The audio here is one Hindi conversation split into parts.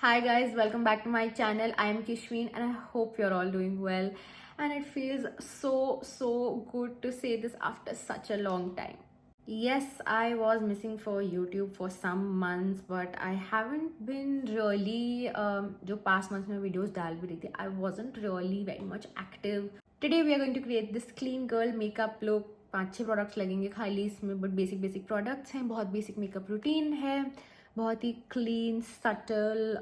Hi guys, welcome back to my channel. I am Kishween and I hope you're all doing well. And it feels so good to say this after such a long time. Yes, I was missing for YouTube for some months, but I haven't been really जो past months में videos डाल भी रही थी. I wasn't really very much active. Today we are going to create this clean girl makeup look. 5-6 products लगेंगे खाली इसमें, बट बेसिक प्रोडक्ट्स हैं. बहुत बेसिक मेकअप रूटीन है, बहुत ही क्लीन सटल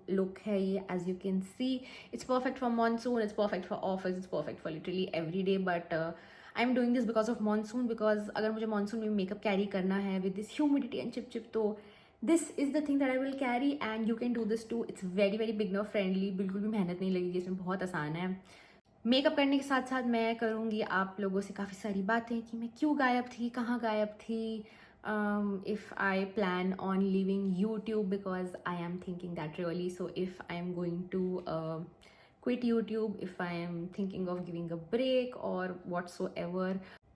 लुक है ये. As you can see, it's perfect for monsoon, it's perfect for office, it's perfect for literally every day. But I am doing this because of monsoon, because अगर मुझे मॉनसून में मेकअप कैरी करना है विद दिस ह्यूमिडिटी एंड चिप तो this is the thing that I will carry and you can do this too. It's very beginner friendly, बिल्कुल भी मेहनत नहीं लगेगी इसमें, बहुत आसान है. मेकअप करने के साथ साथ मैं करूँगी आप लोगों से काफ़ी सारी बातें कि मैं क्यों गायब थी, कहाँ गायब थी. If I plan on leaving YouTube, because I am thinking that really. So if I am going to quit YouTube, if I am thinking of giving a break or whatsoever.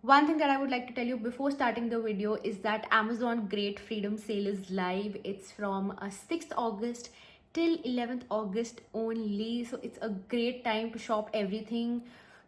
One thing that I would like to tell you before starting the video is that Amazon Great Freedom Sale is live. It's from 6th August till 11th August only. So it's a great time to shop everything.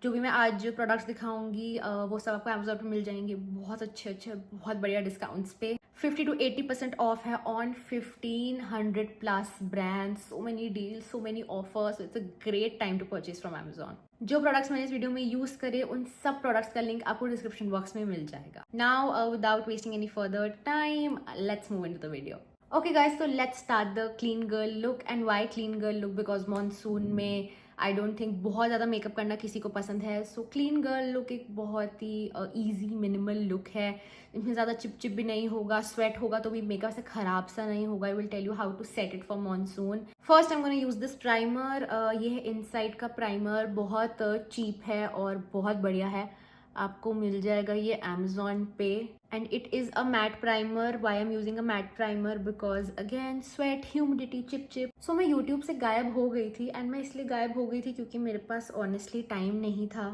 जो भी मैं आज जो प्रोडक्ट्स दिखाऊंगी वो सब आपको Amazon पे मिल जाएंगे बहुत अच्छे बहुत बढ़िया डिस्काउंट्स पे. 50 to 80% ऑफ है on 1500 plus brands. So many deals, so many offers. It's a great time to purchase from Amazon. जो प्रोडक्ट्स मैंने इस वीडियो में यूज करे उन सब प्रोडक्ट्स का लिंक आपको डिस्क्रिप्शन बॉक्स में मिल जाएगा. Now without wasting any further time, let's move into the video. Okay guys, so let's start the clean girl look. And why clean girl look? Because monsoon में आई डोंट थिंक बहुत ज़्यादा मेकअप करना किसी को पसंद है. सो क्लीन गर्ल लुक एक बहुत ही ईजी मिनिमल लुक है. इसमें ज़्यादा चिप भी नहीं होगा, स्वेट होगा तो भी मेकअप से ख़राब सा नहीं होगा. I will tell you how to set it for monsoon. First I am gonna use this primer. ये है इनसाइड का प्राइमर, बहुत चीप है और बहुत बढ़िया है. आपको मिल जाएगा ये Amazon पे. And it is a matte primer. Why am using a matte primer? Because again sweat, humidity, चिप. सो मैं यूट्यूब से गायब हो गई थी. एंड मैं इसलिए गायब हो गई थी क्योंकि मेरे पास ऑनेस्टली टाइम नहीं था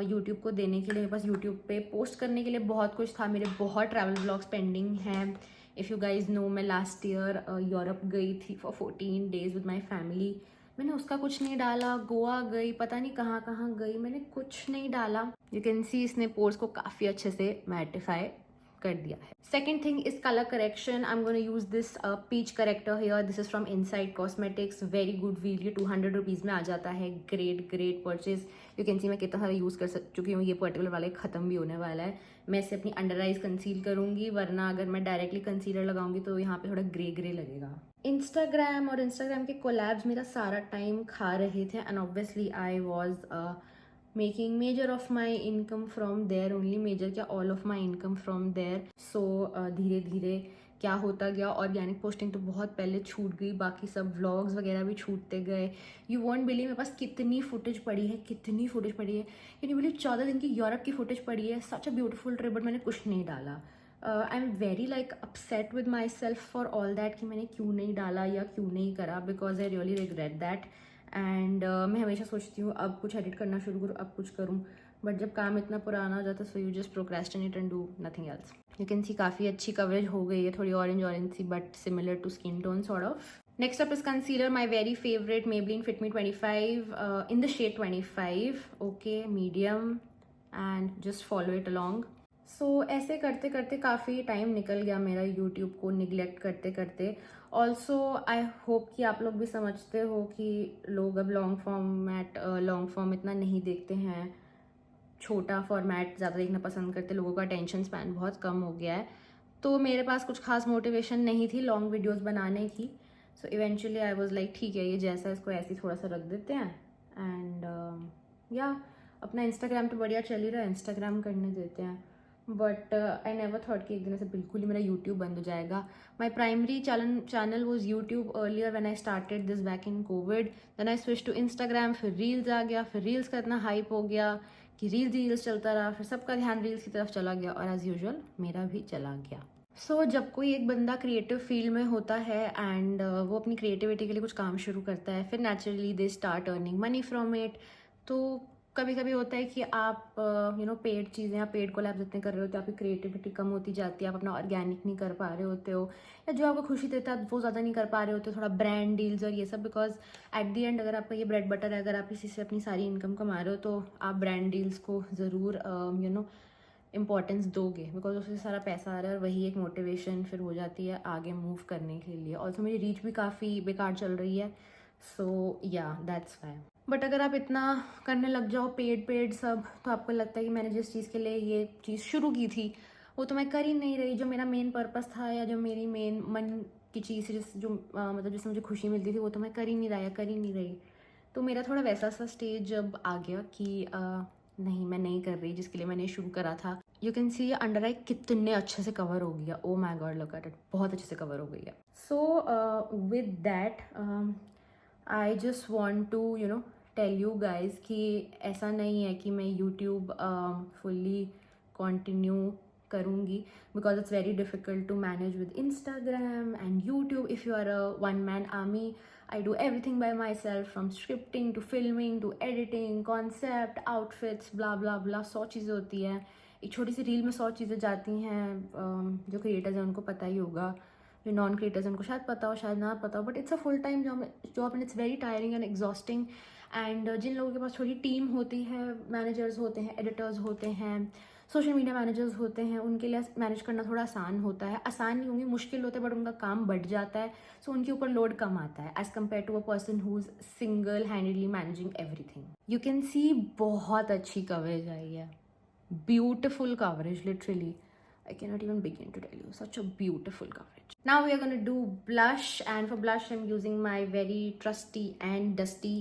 यूट्यूब को देने के लिए. मेरे पास यूट्यूब पे पोस्ट करने के लिए बहुत कुछ था. मेरे बहुत ट्रैवल ब्लॉग्स पेंडिंग हैं. इफ़ यू गाइज नो, मैं लास्ट ईयर यूरोप गई थी for 14 days with my family. मैंने उसका कुछ नहीं डाला. गोवा गई, पता नहीं कहाँ कहाँ गई, मैंने कुछ नहीं डाला. यू कैन सी इसने पोर्स को काफ़ी अच्छे से मैटिफाई कर दिया है. Second thing is colour correction. I am gonna use this peach corrector here. This is from Insight cosmetics. Very good deal. ये 200 रुपीज़ में आ जाता है. Great purchase. You can see मैं कितना सारा यूज़ कर चुकी हूँ. ये पर्टिकुलर वाला ख़त्म भी होने वाला है. मैं इसे अपनी अंडर आइज कंसील करूँगी, वरना अगर मैं डायरेक्टली कंसीलर लगाऊंगी तो यहाँ पे थोड़ा ग्रे लगेगा. इंस्टाग्राम और इंस्टाग्राम के कोलैब्स मेरा सारा टाइम खा रहे थे. And obviously I was making major of my income from there only. Major क्या, all of my income from there. So धीरे धीरे क्या होता गया, ऑर्गेनिक पोस्टिंग तो बहुत पहले छूट गई, बाकी सब व्लॉग्स वगैरह भी छूटते गए. यू वॉन्ट बिलीव मेरे पास कितनी फुटेज पड़ी है. कैन यू बिलीव 14 दिन की यूरोप की फुटेज पड़ी है. सच अ ब्यूटीफुल ट्रिप, बट मैंने कुछ नहीं डाला. I am very like upset with my self for all that कि मैंने क्यों नहीं डाला या क्यों नहीं करा, because I really regret that. And मैं हमेशा सोचती हूँ अब कुछ एडिट करना शुरू करूँ, अब कुछ करूँ, बट जब काम इतना पुराना हो जाता है so you just procrastinate and do nothing else. You can see काफ़ी अच्छी कवरेज हो गई है, थोड़ी ऑरेंज सी, but similar to skin tone sort of. Next up is concealer, my very favorite Maybelline Fit Me 25 in the shade 25. Okay, medium, and just follow it along. So ऐसे करते करते काफ़ी टाइम निकल गया मेरा यूट्यूब को निगलेक्ट करते करते. ऑल्सो आई होप कि आप लोग भी समझते हो कि लोग अब लॉन्ग फॉर्म इतना नहीं देखते हैं. छोटा फॉर्मेट ज़्यादा देखना पसंद करते. लोगों का अटेंशन स्पैन बहुत कम हो गया है. तो मेरे पास कुछ खास मोटिवेशन नहीं थी लॉन्ग वीडियोस बनाने की. So eventually I was like ठीक है, ये जैसा इसको ऐसे ही थोड़ा सा रख देते हैं. एंड या अपना इंस्टाग्राम तो बढ़िया चल ही रहा है, इंस्टाग्राम करने देते हैं. बट आई नेवर थॉट कि एक दिन से बिल्कुल ही मेरा यूट्यूब बंद हो जाएगा. My primary channel was YouTube earlier when I started this back in COVID. Then I switch to Instagram. फिर रील्स आ गया. फिर रील्स का इतना हाइप हो गया कि रील्स चलता रहा. फिर सबका ध्यान रील्स की तरफ चला गया और एज यूजुअल मेरा भी चला गया. सो जब कोई एक बंदा क्रिएटिव फील्ड में होता है एंड वो अपनी क्रिएटिविटी के लिए कुछ काम शुरू करता है, फिर naturally they start earning money from it. तो कभी कभी होता है कि आप पेड चीज़ें या पेड कोलैब जितने कर रहे होते हो आपकी क्रिएटिविटी कम होती जाती है, आप अपना ऑर्गेनिक नहीं कर पा रहे होते हो, या जो आपको खुशी देता है वो ज़्यादा नहीं कर पा रहे होते हो, थोड़ा ब्रांड डील्स और ये सब। बिकॉज एट दी एंड अगर आपका ये ब्रेड बटर है, अगर आप इसी से अपनी सारी इनकम कमा रहे हो तो आप ब्रांड डील्स को ज़रूर इम्पॉर्टेंस दोगे, बिकॉज उससे सारा पैसा आ रहा है और वही एक मोटिवेशन फिर हो जाती है आगे मूव करने के लिए। ऑल्सो मेरी रीच भी काफ़ी बेकार चल रही है, सो या दैट्स वाई। बट अगर आप इतना करने लग जाओ पेड सब, तो आपको लगता है कि मैंने जिस चीज़ के लिए ये चीज़ शुरू की थी वो तो मैं कर ही नहीं रही, जो मेरा मेन पर्पस था या जो मेरी मेन मन की चीज़ मतलब जिससे मुझे खुशी मिलती थी वो तो मैं कर ही नहीं रहा या कर ही नहीं रही। तो मेरा थोड़ा वैसा सा स्टेज अब आ गया कि नहीं, मैं नहीं कर रही जिसके लिए मैंने शुरू करा था। You can see under eye कितने अच्छे से कवर हो गया, oh my God look at it, बहुत अच्छे से कवर हो गई है। So with that I just want to tell you guys कि ऐसा नहीं है कि मैं यूट्यूब फुल्ली कंटिन्यू करूँगी, because it's very difficult to manage with Instagram and YouTube if you are a one man army. I do everything by myself, from scripting to filming to editing, concept, outfits, blah blah blah, 100 चीज़ें होती हैं। एक छोटी सी रील में 100 चीज़ें जाती हैं। जो क्रिएटर्स हैं उनको पता ही होगा, जो नॉन क्रिएटर्स हैं उनको शायद पता हो शायद ना पता हो, but it's a full time job and it's very tiring and exhausting. And जिन लोगों के पास थोड़ी टीम होती है, मैनेजर्स होते हैं, एडिटर्स होते हैं, सोशल मीडिया मैनेजर्स होते हैं, उनके लिए मैनेज करना थोड़ा आसान होता है। आसान नहीं होंगे, मुश्किल होता है, बट उनका काम बढ़ जाता है, सो उनके ऊपर लोड कम आता है as compare to a person who is single handedly managing everything. You can see बहुत अच्छी कवरेज आई है, beautiful coverage, literally. I cannot even begin to tell you. Such a beautiful coverage. Now we are going to do blush, and for blush I'm using my very trusty and dusty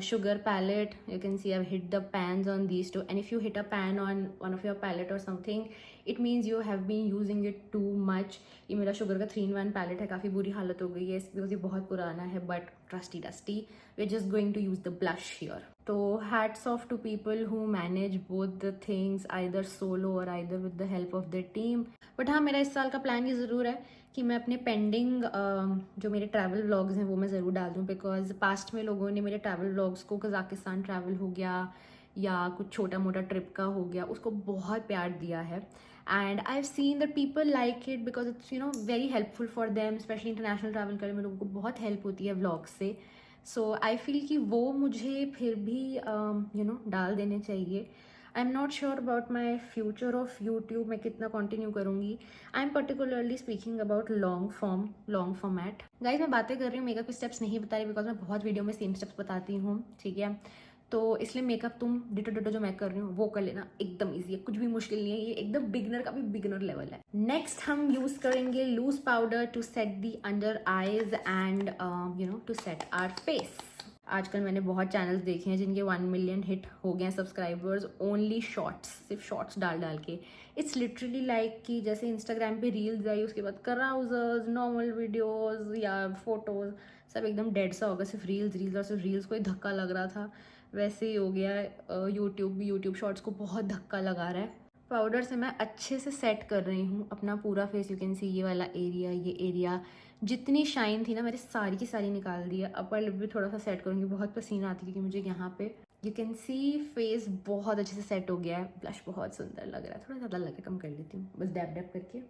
sugar palette. You can see I've hit the pans on these two, and if you hit a pan on one of your palette or something, it means you have been using it too much. ये मेरा शुगर का 3-in-1 पैलेट है, काफ़ी बुरी हालत हो गई है बिकॉज ये बहुत पुराना है, but trusty dusty. We are just going to use the blush here. तो hats off to people who manage both the things either solo और either with the help of the team. But हाँ, मेरा इस साल का प्लान ये ज़रूर है कि मैं अपने पेंडिंग जो मेरे ट्रैवल व्लॉग्स हैं वो मैं ज़रूर डाल दूँ, बिकॉज पास्ट में लोगों ने मेरे ट्रैवल व्लॉग्स को, कज़ाकिस्तान ट्रैवल हो गया या कुछ छोटा मोटा ट्रिप का हो गया, उसको बहुत प्यार दिया है। And I have seen that people like it because it's very helpful for them, specially international travel करने में लोगों को बहुत हेल्प होती है व्लॉग से। सो आई फील कि वो मुझे फिर भी डाल देने चाहिए। I am not sure about my future of YouTube, मैं कितना कंटिन्यू करूँगी। I am particularly speaking about long format. Guys मैं बातें कर रही हूँ, मेकअप के स्टेप्स नहीं बता रही बिकॉज मैं बहुत वीडियो में सेम स्टेप्स बताती हूँ, ठीक है। तो इसलिए मेकअप तुम डिटो डिटो जो मैं कर रही हूँ वो कर लेना, एकदम ईजी है, कुछ भी मुश्किल नहीं है, ये एकदम बिगनर का भी बिगनर लेवल है। नेक्स्ट हम यूज करेंगे loose powder to set the under eyes and to set our face. आजकल मैंने बहुत चैनल्स देखे हैं जिनके 1 मिलियन हिट हो गए हैं सब्सक्राइबर्स ओनली शॉर्ट्स, सिर्फ शॉर्ट्स डाल डाल के। इट्स लिटरली लाइक कि जैसे इंस्टाग्राम पे रील्स आई, उसके बाद कराउजर्स, नॉर्मल वीडियोस या फोटोज सब एकदम डेड सा होगा, सिर्फ रील्स और सिर्फ रील्स को ही धक्का लग रहा था, वैसे ही हो गया है। यूट्यूब शॉर्ट्स को बहुत धक्का लगा रहा है। पाउडर से मैं अच्छे से सेट कर रही हूँ अपना पूरा फेस। यू कैन सी ये वाला एरिया, ये एरिया जितनी शाइन थी ना मेरी सारी की सारी निकाल दी है। अपर लिप भी थोड़ा सा सेट करूँगी, बहुत पसीना आती है क्योंकि मुझे यहाँ पे। यू कैन सी फेस बहुत अच्छे से सेट हो गया है, ब्लश बहुत सुंदर लग रहा है, थोड़ा ज़्यादा लगे, कम कर लेती हूँ बस डैब डैब करके।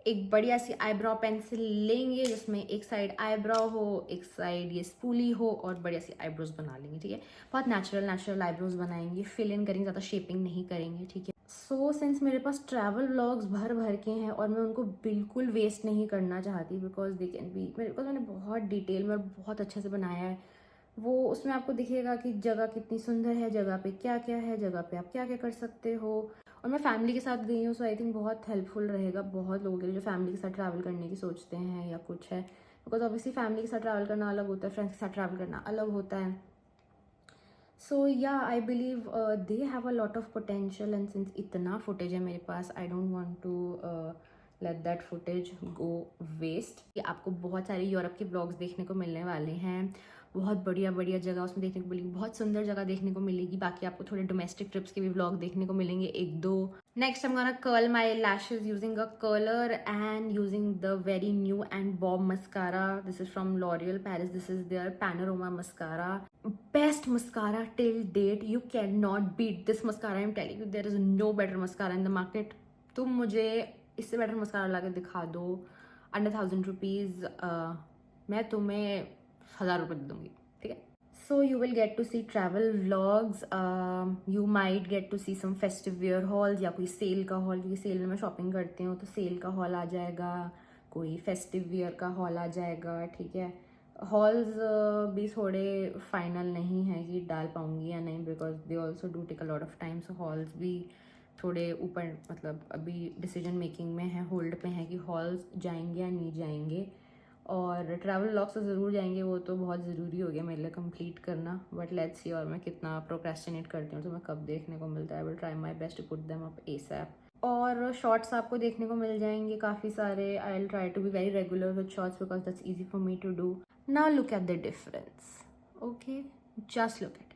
एक बढ़िया सी आईब्रो पेंसिल लेंगे जिसमें एक साइड आईब्रो हो, एक साइड ये स्पूली हो, और बढ़िया सी आईब्रोज बना लेंगे, ठीक है। बहुत नेचुरल आईब्रोज बनाएंगे, फिल इन करेंगे, ज़्यादा शेपिंग नहीं करेंगे, ठीक है। सो सिंस मेरे पास ट्रैवल व्लॉग्स भर भर के हैं और मैं उनको बिल्कुल वेस्ट नहीं करना चाहती, because they can be, because मैंने बहुत डिटेल में और बहुत अच्छे से बनाया है वो, उसमें आपको दिखेगा कि जगह कितनी सुंदर है, जगह पे क्या क्या है, जगह पे आप क्या क्या कर सकते हो। और मैं फैमिली के साथ गई हूँ, सो आई थिंक बहुत हेल्पफुल रहेगा बहुत लोगों के लिए जो फैमिली के साथ ट्रैवल करने की सोचते हैं या कुछ है, बिकॉज ऑब्वियसली फैमिली के साथ ट्रैवल करना अलग होता है, फ्रेंड्स के साथ ट्रैवल करना अलग होता है। So yeah I believe they have a lot of potential, and since इतना फुटेज है मेरे पास, I don't want to let that footage go waste. आपको बहुत सारे यूरोप के ब्लॉग्स देखने को मिलने वाले हैं, बहुत बढ़िया बढ़िया जगह उसमें देखने को मिलेगी, बहुत सुंदर जगह देखने को मिलेगी। बाकी आपको थोड़े डोमेस्टिक ट्रिप्स के भी व्लॉग देखने को मिलेंगे एक दो। Next I'm gonna curl my lashes using a curler and using the very new and bomb mascara. This is from L'Oreal Paris. This is their Panorama mascara. Best mascara till date. You cannot beat this mascara. I'm telling you, there is no better mascara in the market. तुम मुझे इससे बेटर मस्कारा ला के दिखा दो अंडर 1000 रुपीज़, मैं तुम्हें 1000 रुपये दे दूँगी, ठीक है। So you will get to see travel vlogs, you might get to see some festive wear hauls या कोई सेल का हॉल, क्योंकि सेल में मैं शॉपिंग करती हूँ तो सेल का हॉल आ जाएगा, कोई फेस्टिव वेयर का हॉल आ जाएगा, ठीक है। हॉल्स भी थोड़े फाइनल नहीं है कि डाल पाऊँगी या नहीं, because they also do take a lot of time. So hauls भी थोड़े ऊपर, मतलब अभी डिसीजन मेकिंग में है, होल्ड पे है कि हॉल्स जाएंगे या नहीं जाएंगे। और ट्रैवल व्लॉग्स तो ज़रूर जाएंगे, वो तो बहुत ज़रूरी हो गया मेरे लिए कंप्लीट करना, बट लेट्स सी और मैं कितना प्रोक्रेस्टिनेट करती हूँ तो मैं कब देखने को मिलता है। I will try my best to put them up ASAP. और शॉर्ट्स आपको देखने को मिल जाएंगे काफ़ी सारे। I will try to be very regular with shorts because that's easy for me to do. Now look at the difference, okay, just look at it.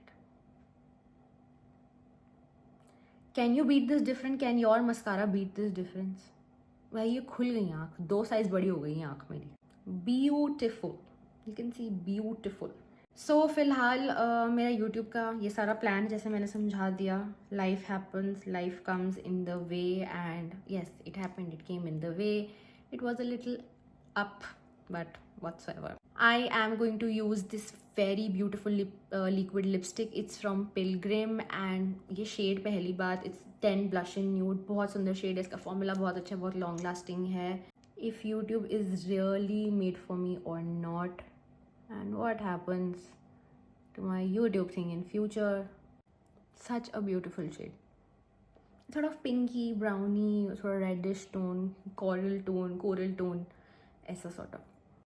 Can you beat this difference? Can your mascara beat this difference? भाई ये खुल गई आँख, 2 साइज बड़ी हो गई आँख मेरी। Beautiful, you can see beautiful. So फिलहाल मेरा यूट्यूब का ये सारा प्लान जैसे मैंने समझा दिया, life happens, life comes in the way and yes it happened, it came in the way, it was a little up but whatsoever. I am going to use this very beautiful liquid lipstick. It's from Pilgrim and ये शेड पहली बात, it's 10 blush in nude, बहुत सुंदर शेड है, इसका फॉर्मूला बहुत अच्छा है, बहुत लॉन्ग लास्टिंग है। If YouTube is really made for me or not, and what happens to my YouTube thing in future. Such a beautiful shade, sort of pinky browny, sort of reddish tone, coral tone, ऐसा sort of.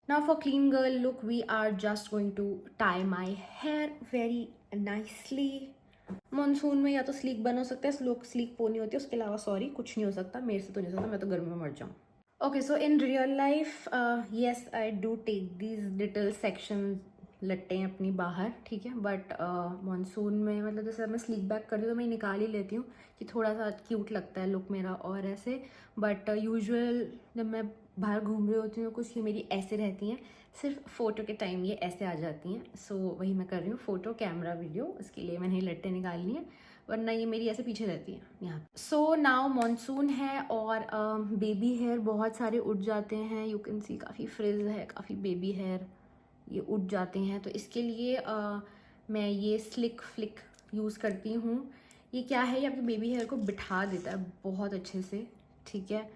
Now for clean girl look, we are just going to tie my hair very nicely. Monsoon में या तो स्लीक बन हो सकता है, लोग स्लीक पोनी होती है, उसके अलावा सॉरी कुछ नहीं हो सकता, मेरे से तो नहीं हो सकता, मैं तो गर्मी में मर जाऊँ। Okay, so in real life yes I do take these little section लट्टे अपनी बाहर, ठीक है, बट मानसून में मतलब जैसे मैं स्लीक बैक करती हूँ तो मैं निकाल ही लेती हूँ कि थोड़ा सा क्यूट लगता है लुक मेरा और ऐसे। बट यूजुअल जब मैं बाहर घूम रही होती हूँ कुछ, ये मेरी ऐसे रहती हैं, सिर्फ फ़ोटो के टाइम ये ऐसे आ जाती हैं। सो वही मैं कर रही हूँ, फ़ोटो कैमरा वीडियो, उसके लिए मैंने ये लट्टे निकालनी है, वरना ये मेरी ऐसे पीछे रहती हैं यहाँ। सो नाउ मानसून है और बेबी हेयर बहुत सारे उड़ जाते हैं, यू कैन सी काफ़ी फ्रिज है, काफ़ी बेबी हेयर ये उड़ जाते हैं, तो इसके लिए मैं ये स्लिक फ्लिक यूज़ करती हूँ। ये क्या है, ये आपके बेबी हेयर को बिठा देता है बहुत अच्छे से, ठीक है,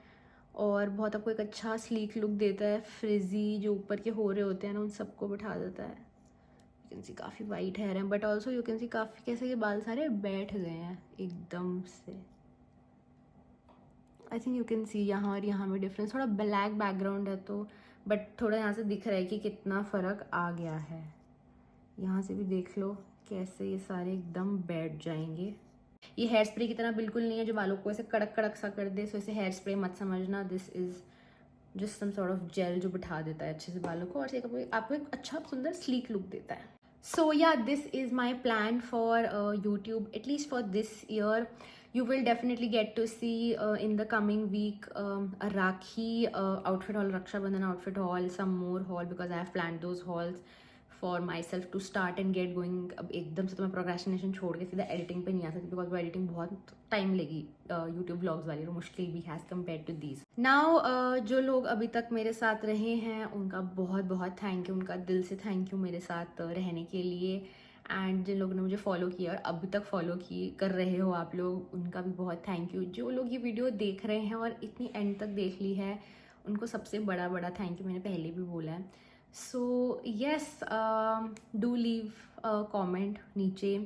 और बहुत आपको एक अच्छा स्लीक लुक देता है। फ्रिजी जो ऊपर के हो रहे होते हैं ना, उन सबको बिठा देता है। यू कैन सी काफ़ी वाइट हेयर है, but also you can see काफ़ी कैसे ये बाल सारे बैठ गए हैं एकदम से। आई थिंक यू कैन सी यहाँ और यहाँ में डिफरेंस, थोड़ा ब्लैक बैकग्राउंड है तो, बट थोड़ा यहाँ से दिख रहा है कि कितना फ़र्क आ गया है। यहाँ से भी देख लो कैसे ये सारे एकदम बैठ जाएंगे। ये हेयर स्प्रे की तरह बिल्कुल नहीं है जो बालों को ऐसे कड़क कड़क सा कर दे, सो इसे हेयर स्प्रे मत समझना, this is just some sort of gel जो बिठा देता है अच्छे से बालों को और आपको एक अच्छा सुंदर स्लीक लुक देता है। सो या this is my plan for YouTube, at least for this year. You will definitely get to see in the coming week a Rakhi outfit haul, Raksha Bandhan outfit haul, some more haul because I have planned those hauls for myself to start and get going. अब एकदम से तो मैं प्रोक्रेस्टिनेशन छोड़ के सीधा एडिटिंग पे नहीं आ सकती बिकॉज वो एडिटिंग बहुत टाइम लेगी यूट्यूब व्लॉग्स वाली, वो मुश्किल भी as compare to these. Now जो लोग अभी तक मेरे साथ रहे हैं उनका बहुत बहुत थैंक यू, उनका दिल से थैंक यू मेरे साथ रहने के लिए। एंड जिन लोगों ने मुझे फॉलो किया और अभी तक फॉलो कर रहे हो आप लोग, उनका भी बहुत थैंक यू। जो लोग ये वीडियो देख रहे हैं और इतनी एंड तक देख ली है, उनको सबसे बड़ा बड़ा थैंक यू, मैंने पहले भी बोला है। So yes, do leave comment नीचे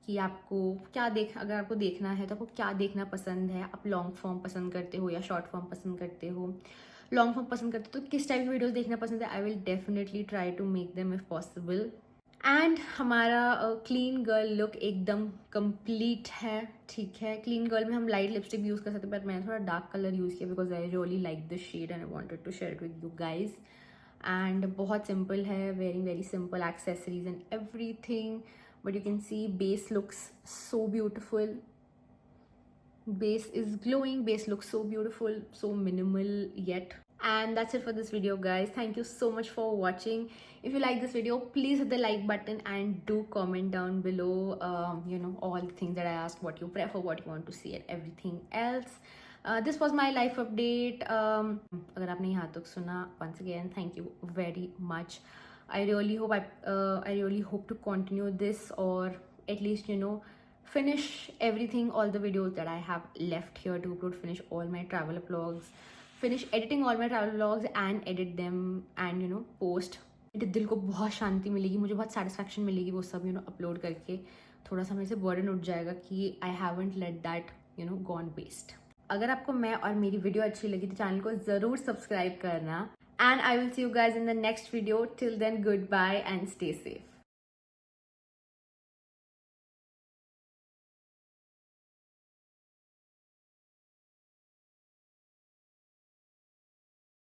कि आपको क्या अगर आपको देखना है तो आपको क्या देखना पसंद है। आप लॉन्ग फॉर्म पसंद करते हो या शॉर्ट फॉर्म पसंद करते हो? लॉन्ग फॉर्म पसंद करते हो तो किस टाइप की वीडियोज़ देखना पसंद है? I will definitely try to make them if possible. And हमारा क्लीन गर्ल लुक एकदम कंप्लीट है, ठीक है। क्लीन गर्ल में हम लाइट लिपस्टिक यूज़ कर सकते हैं, बट मैंने थोड़ा डार्क कलर यूज़ किया because I really like this shade and I wanted to share it with you guys. And बहुत सिंपल है, wearing very simple accessories and everything, but you can see base looks so beautiful. Base is glowing, base looks so beautiful, so minimal yet. And that's it for this video, guys. Thank you so much for watching. If you like this video, please hit the like button and do comment down below, all the things that I asked, what you prefer, what you want to see, and everything else. This was my life update. अगर आपने यहाँ तक सुना, once again thank you very much. I really hope to continue this, or at least finish everything, all the videos that I have left here to upload, finish all my travel vlogs, finish editing all my travel vlogs and edit them and post. मेरे दिल को बहुत शांति मिलेगी, मुझे बहुत सेटिस्फैक्शन मिलेगी वो सब अपलोड करके. थोड़ा सा मेरे से बर्डन उठ जाएगा कि I haven't let that gone waste. अगर आपको मैं और मेरी वीडियो अच्छी लगी तो चैनल को ज़रूर सब्सक्राइब करना. And I will see you guys in the next video. Till then, good bye and stay safe.